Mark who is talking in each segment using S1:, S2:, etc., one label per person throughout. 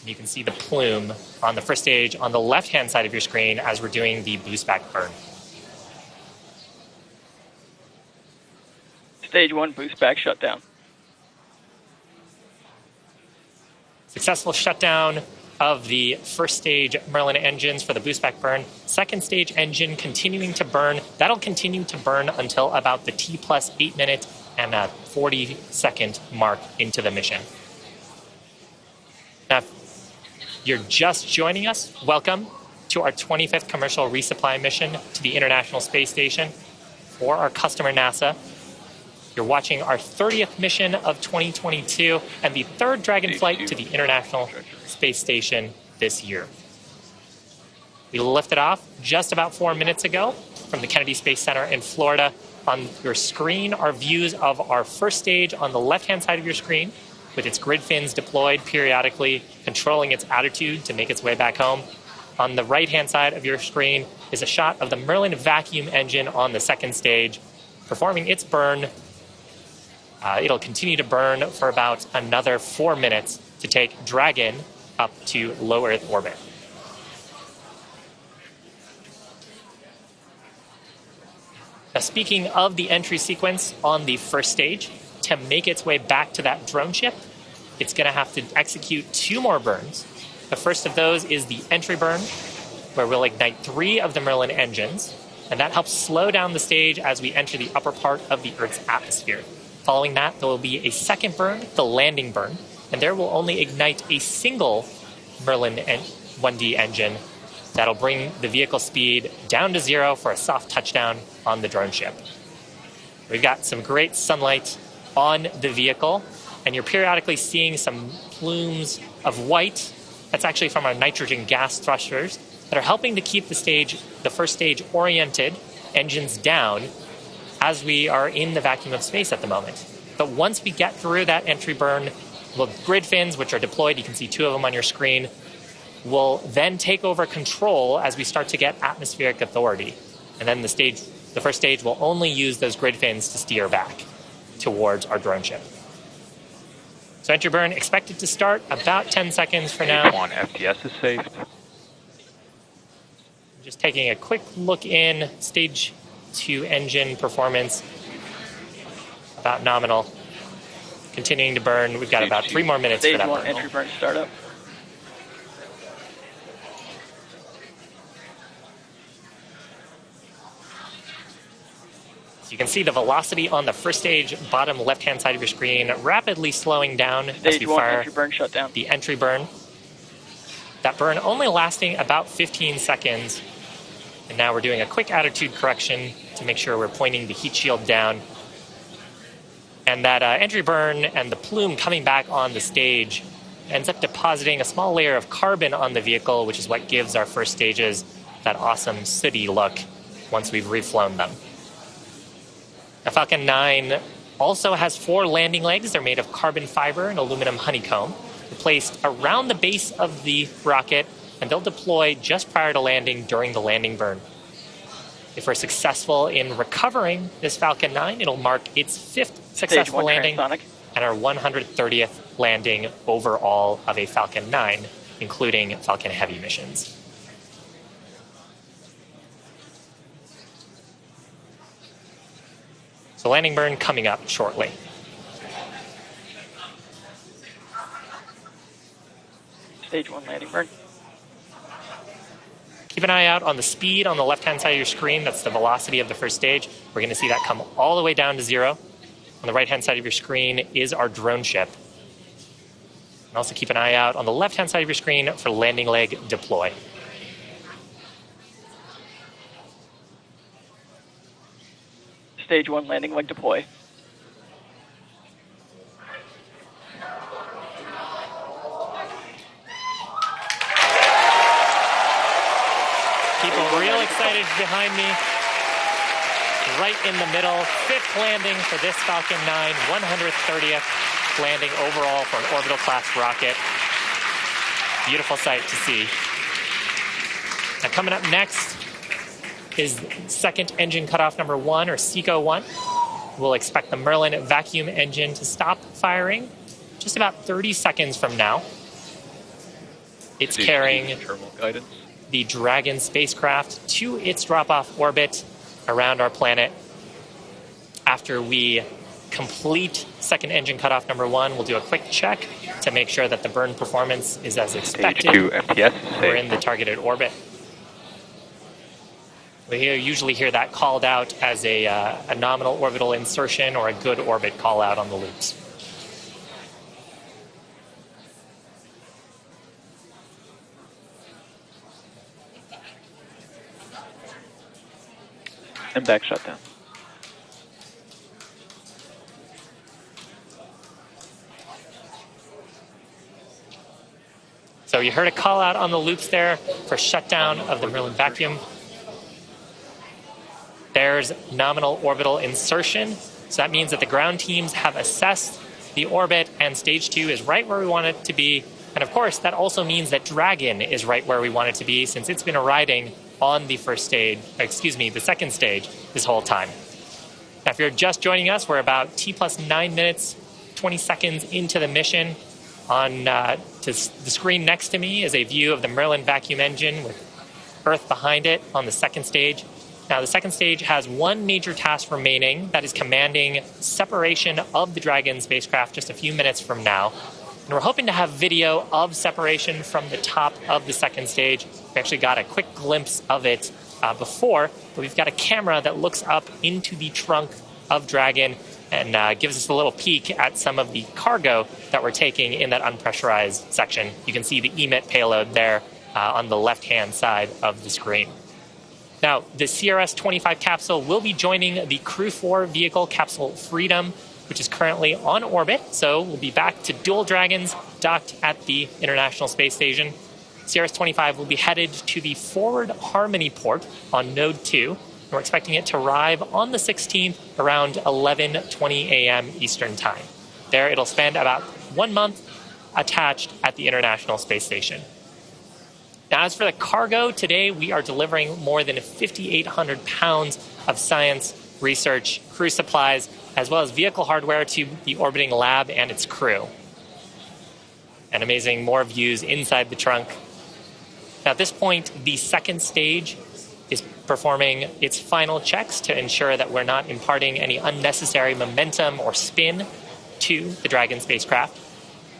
S1: You can see the plume on the first stage on the left-hand side of your screen as we're doing the boost back burn.
S2: Stage 1 boost back shutdown.
S1: Successful shutdown of the first stage Merlin engines for the boost back burn. Second stage engine continuing to burn. That'll continue to burn until about the T plus 8 minute and a 40-second mark into the mission. Now, if you're just joining us, welcome to our 25th commercial resupply mission to the International Space Station for our customer NASA. You're watching our 30th mission of 2022 and the third Dragon flight to the International Space Station this year. We lifted off just about 4 minutes ago from the Kennedy Space Center in Florida. On your screen are views of our first stage on the left-hand side of your screen with its grid fins deployed periodically, controlling its attitude to make its way back home. On the right-hand side of your screen is a shot of the Merlin vacuum engine on the second stage, performing its burn. It'll continue to burn for about another 4 minutes to take Dragon up to low Earth orbit. Now, speaking of the entry sequence on the first stage, to make its way back to that drone ship, it's going to have to execute 2 more burns. The first of those is the entry burn, where we'll ignite 3 of the Merlin engines, and that helps slow down the stage as we enter the upper part of the Earth's atmosphere. Following that, there will be a second burn, the landing burn, and there will only ignite a single Merlin 1D engine that'll bring the vehicle speed down to 0 for a soft touchdown on the drone ship. We've got some great sunlight on the vehicle, and you're periodically seeing some plumes of white. That's actually from our nitrogen gas thrusters that are helping to keep the first stage oriented, engines down, as we are in the vacuum of space at the moment. But once we get through that entry burn, the grid fins, which are deployed, you can see 2 of them on your screen, will then take over control as we start to get atmospheric authority. And then the first stage will only use those grid fins to steer back towards our drone ship. So entry burn expected to start about 10 seconds from now.
S3: 1 FTS is saved.
S1: Just taking a quick look in, stage 2 engine performance, about nominal. Continuing to burn. We've got about 3 more minutes for that burn.
S2: Stage 1 entry burn startup.
S1: So you can see the velocity on the first stage, bottom left-hand side of your screen, rapidly slowing down as we fire
S2: entry burn shutdown.
S1: The entry burn. That burn only lasting about 15 seconds. And now we're doing a quick attitude correction to make sure we're pointing the heat shield down. And that entry burn and the plume coming back on the stage ends up depositing a small layer of carbon on the vehicle, which is what gives our first stages that awesome sooty look once we've reflown them. The Falcon 9 also has 4 landing legs. They're made of carbon fiber and aluminum honeycomb. They're placed around the base of the rocket, and they'll deploy just prior to landing during the landing burn. If we're successful in recovering this Falcon 9, it'll mark its 5th successful landing
S2: transonic.
S1: and our 130th landing overall of a Falcon 9, including Falcon Heavy missions. So landing burn coming up shortly.
S2: Stage 1 landing burn.
S1: Keep an eye out on the speed on the left-hand side of your screen. That's the velocity of the first stage. We're going to see that come all the way down to 0. On the right-hand side of your screen is our drone ship. And also keep an eye out on the left-hand side of your screen for landing leg deploy.
S2: Stage 1 landing leg deploy.
S1: People real excited behind me. Right in the middle, 5th landing for this Falcon 9, 130th landing overall for an orbital class rocket. Beautiful sight to see. Now coming up next is second engine cutoff number 1, or SECO 1. We'll expect the Merlin vacuum engine to stop firing just about 30 seconds from now. It's carrying the Dragon spacecraft to its drop-off orbit around our planet. After we complete second engine cutoff number 1, we'll do a quick check to make sure that the burn performance is as expected.
S3: Stage 2 FPS.
S1: We're in the targeted orbit. We usually hear that called out as a nominal orbital insertion or a good orbit call out on the loops.
S3: And back shutdown.
S1: So you heard a call out on the loops there for shutdown of the Merlin vacuum. There's nominal orbital insertion. So that means that the ground teams have assessed the orbit and stage 2 is right where we want it to be. And of course, that also means that Dragon is right where we want it to be since it's been riding on the the second stage this whole time. Now, if you're just joining us, we're about T+9 minutes, 20 seconds into the mission. On the screen next to me is a view of the Merlin vacuum engine with Earth behind it on the second stage. Now, the second stage has one major task remaining, that is commanding separation of the Dragon spacecraft just a few minutes from now. And we're hoping to have video of separation from the top of the second stage. We actually got a quick glimpse of it before, but we've got a camera that looks up into the trunk of Dragon and gives us a little peek at some of the cargo that we're taking in that unpressurized section. You can see the emit payload there on the left-hand side of the screen. Now, the CRS-25 capsule will be joining the Crew 4 vehicle, Capsule Freedom, which is currently on orbit. So we'll be back to dual Dragons docked at the International Space Station. CRS-25 will be headed to the Forward Harmony port on Node 2. And we're expecting it to arrive on the 16th around 11:20 a.m. Eastern Time. There, it'll spend about 1 month attached at the International Space Station. Now, as for the cargo, today we are delivering more than 5,800 pounds of science, research, crew supplies, as well as vehicle hardware to the orbiting lab and its crew. And amazing, more views inside the trunk. Now, at this point, the second stage is performing its final checks to ensure that we're not imparting any unnecessary momentum or spin to the Dragon spacecraft.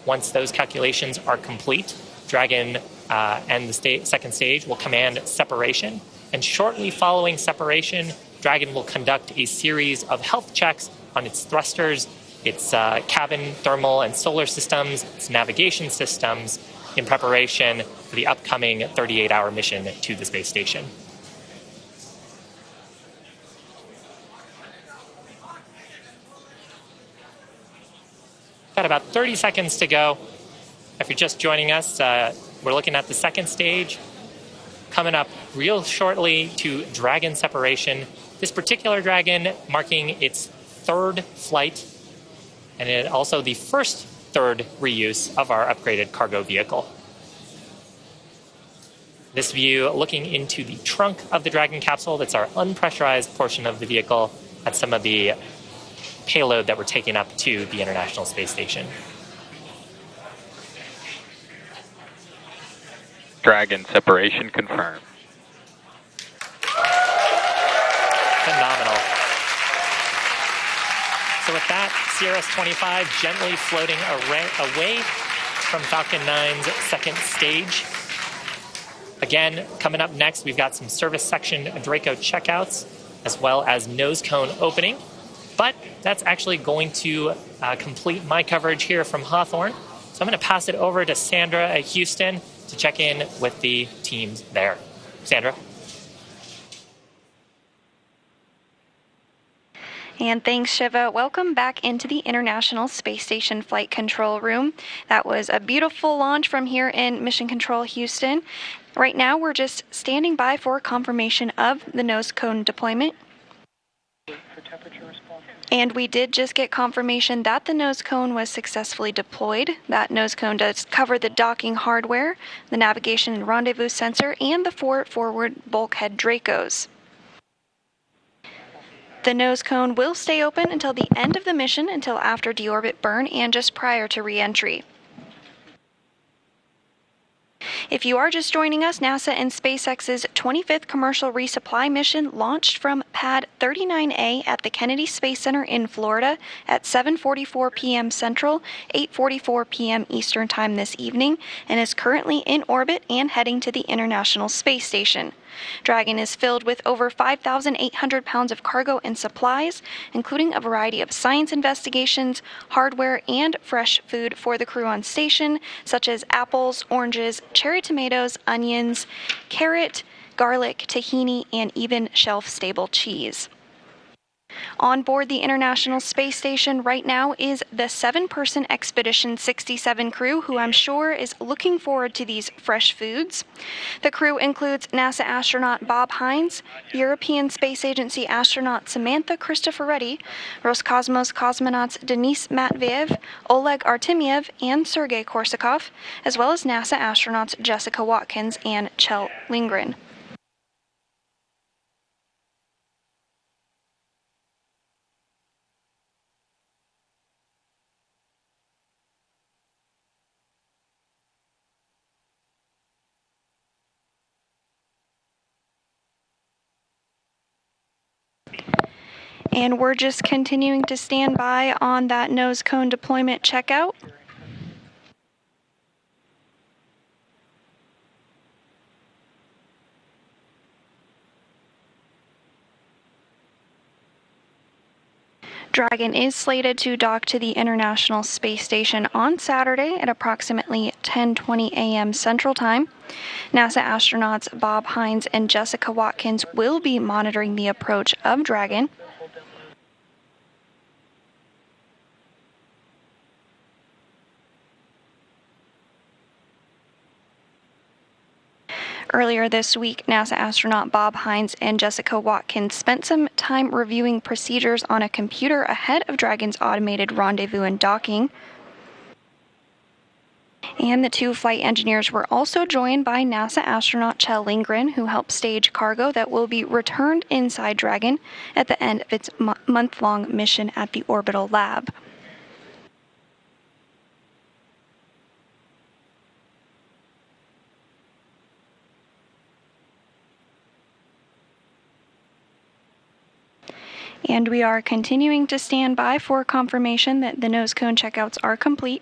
S1: Once those calculations are complete, Dragon and the second stage will command separation. And shortly following separation, Dragon will conduct a series of health checks on its thrusters, its cabin, thermal, and solar systems, its navigation systems, in preparation for the upcoming 38-hour mission to the space station. Got about 30 seconds to go. If you're just joining us, we're looking at the second stage. Coming up real shortly to Dragon separation. This particular Dragon marking its third flight, and also the third reuse of our upgraded cargo vehicle. This view looking into the trunk of the Dragon capsule. That's our unpressurized portion of the vehicle. That's some of the payload that we're taking up to the International Space Station.
S3: Dragon separation confirmed.
S1: Phenomenal. So with that, CRS-25 gently floating away from Falcon 9's second stage. Again, coming up next, we've got some service section Draco checkouts, as well as nose cone opening. But that's actually going to complete my coverage here from Hawthorne. So I'm going to pass it over to Sandra at Houston to check in with the teams there. Sandra.
S4: And thanks, Shiva. Welcome back into the International Space Station Flight Control Room. That was a beautiful launch from here in Mission Control Houston. Right now, we're just standing by for confirmation of the nose cone deployment. And we did just get confirmation that the nose cone was successfully deployed. That nose cone does cover the docking hardware, the navigation and rendezvous sensor, and the 4 forward bulkhead Dracos. The nose cone will stay open until the end of the mission, until after deorbit burn and just prior to re-entry. If you are just joining us, NASA and SpaceX's 25th commercial resupply mission launched from Pad 39A at the Kennedy Space Center in Florida at 7:44 p.m. Central, 8:44 p.m. Eastern Time this evening, and is currently in orbit and heading to the International Space Station. Dragon is filled with over 5,800 pounds of cargo and supplies, including a variety of science investigations, hardware, and fresh food for the crew on station, such as apples, oranges, cherry tomatoes, onions, carrot, garlic, tahini, and even shelf-stable cheese. On board the International Space Station right now is the 7-person Expedition 67 crew, who I'm sure is looking forward to these fresh foods. The crew includes NASA astronaut Bob Hines, European Space Agency astronaut Samantha Cristoforetti, Roscosmos cosmonauts Denis Matveev, Oleg Artemyev, and Sergei Korsakov, as well as NASA astronauts Jessica Watkins and Kjell Lindgren. And we're just continuing to stand by on that nose cone deployment checkout. Dragon is slated to dock to the International Space Station on Saturday at approximately 10:20 a.m. Central Time. NASA astronauts Bob Hines and Jessica Watkins will be monitoring the approach of Dragon. Earlier this week, NASA astronaut Bob Hines and Jessica Watkins spent some time reviewing procedures on a computer ahead of Dragon's automated rendezvous and docking. And the two flight engineers were also joined by NASA astronaut Kjell Lindgren, who helped stage cargo that will be returned inside Dragon at the end of its month-long mission at the orbital lab. And we are continuing to stand by for confirmation that the nose cone checkouts are complete.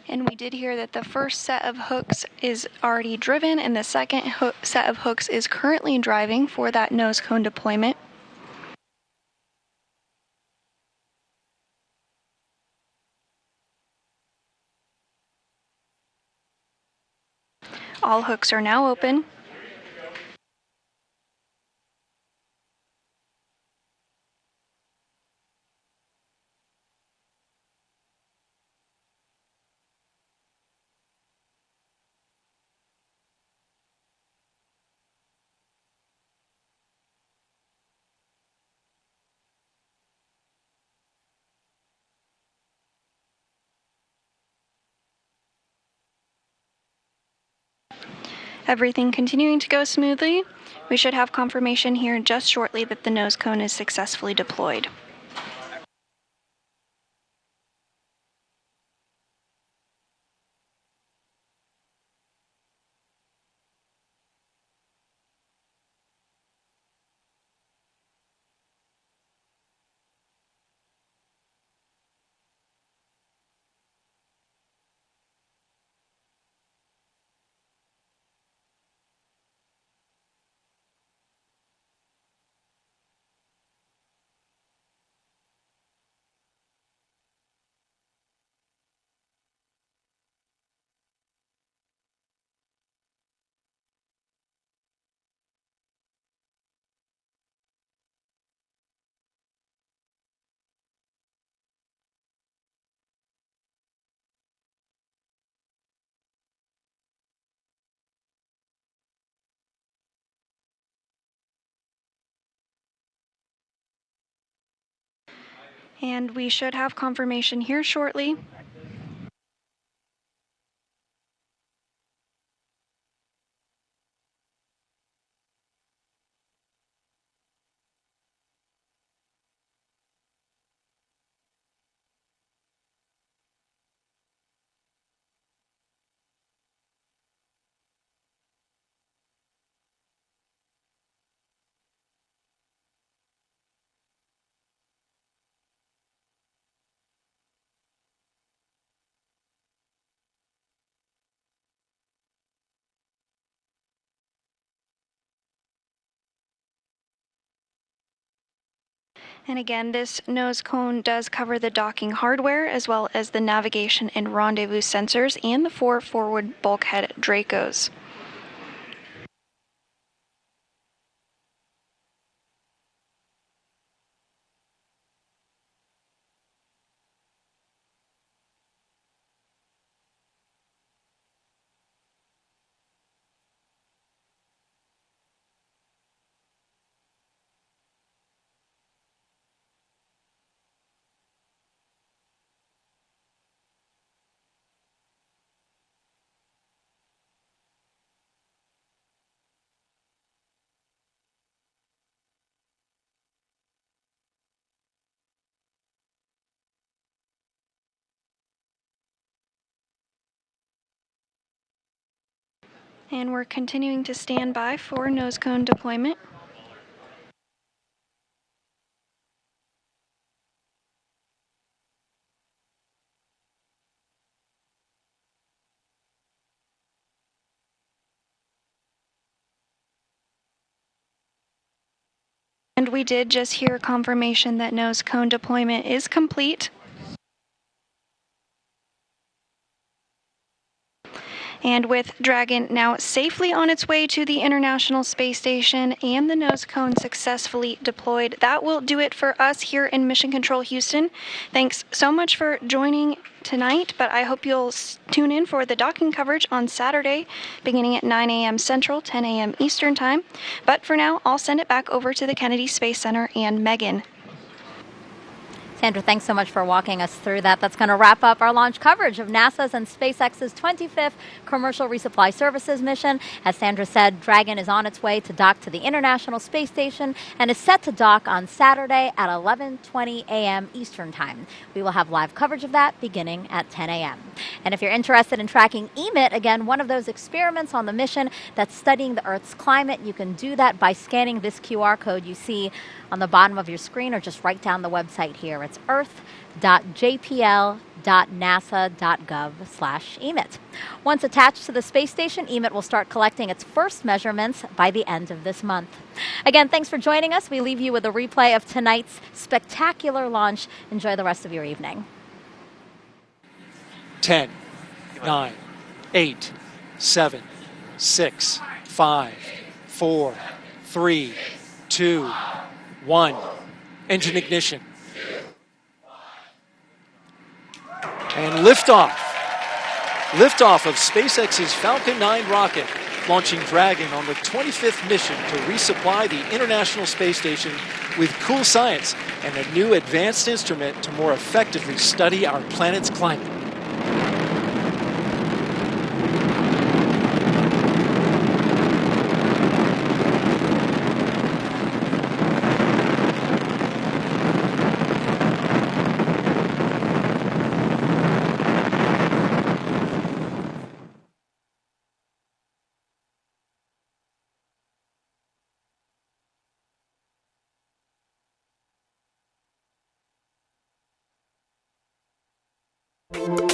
S4: And we did hear that the first set of hooks is already driven, and the second set of hooks is currently driving for that nose cone deployment. All hooks are now open. Everything continuing to go smoothly. We should have confirmation here just shortly that the nose cone is successfully deployed. And we should have confirmation here shortly. And again, this nose cone does cover the docking hardware as well as the navigation and rendezvous sensors and the 4 forward bulkhead Dracos. And we're continuing to stand by for nose cone deployment. And we did just hear confirmation that nose cone deployment is complete. And with Dragon now safely on its way to the International Space Station and the nose cone successfully deployed, that will do it for us here in Mission Control Houston. Thanks so much for joining tonight, but I hope you'll tune in for the docking coverage on Saturday beginning at 9 a.m. Central, 10 a.m. Eastern Time. But for now, I'll send it back over to the Kennedy Space Center and Megan.
S5: Sandra, thanks so much for walking us through that. That's going to wrap up our launch coverage of NASA's and SpaceX's 25th Commercial Resupply Services mission. As Sandra said, Dragon is on its way to dock to the International Space Station and is set to dock on Saturday at 11:20 a.m. Eastern Time. We will have live coverage of that beginning at 10 a.m. And if you're interested in tracking EMIT, again, one of those experiments on the mission that's studying the Earth's climate, you can do that by scanning this QR code you see on the bottom of your screen, or just write down the website here. It's earth.jpl.nasa.gov/EMIT. Once attached to the space station, EMIT will start collecting its first measurements by the end of this month. Again, thanks for joining us. We leave you with a replay of tonight's spectacular launch. Enjoy the rest of your evening.
S6: 10, 9, 8, 7, 6, 5, 4, 3, 2, 1. Engine ignition. And liftoff. Liftoff of SpaceX's Falcon 9 rocket, launching Dragon on the 25th mission to resupply the International Space Station with cool science and a new advanced instrument to more effectively study our planet's climate.
S7: Thank you.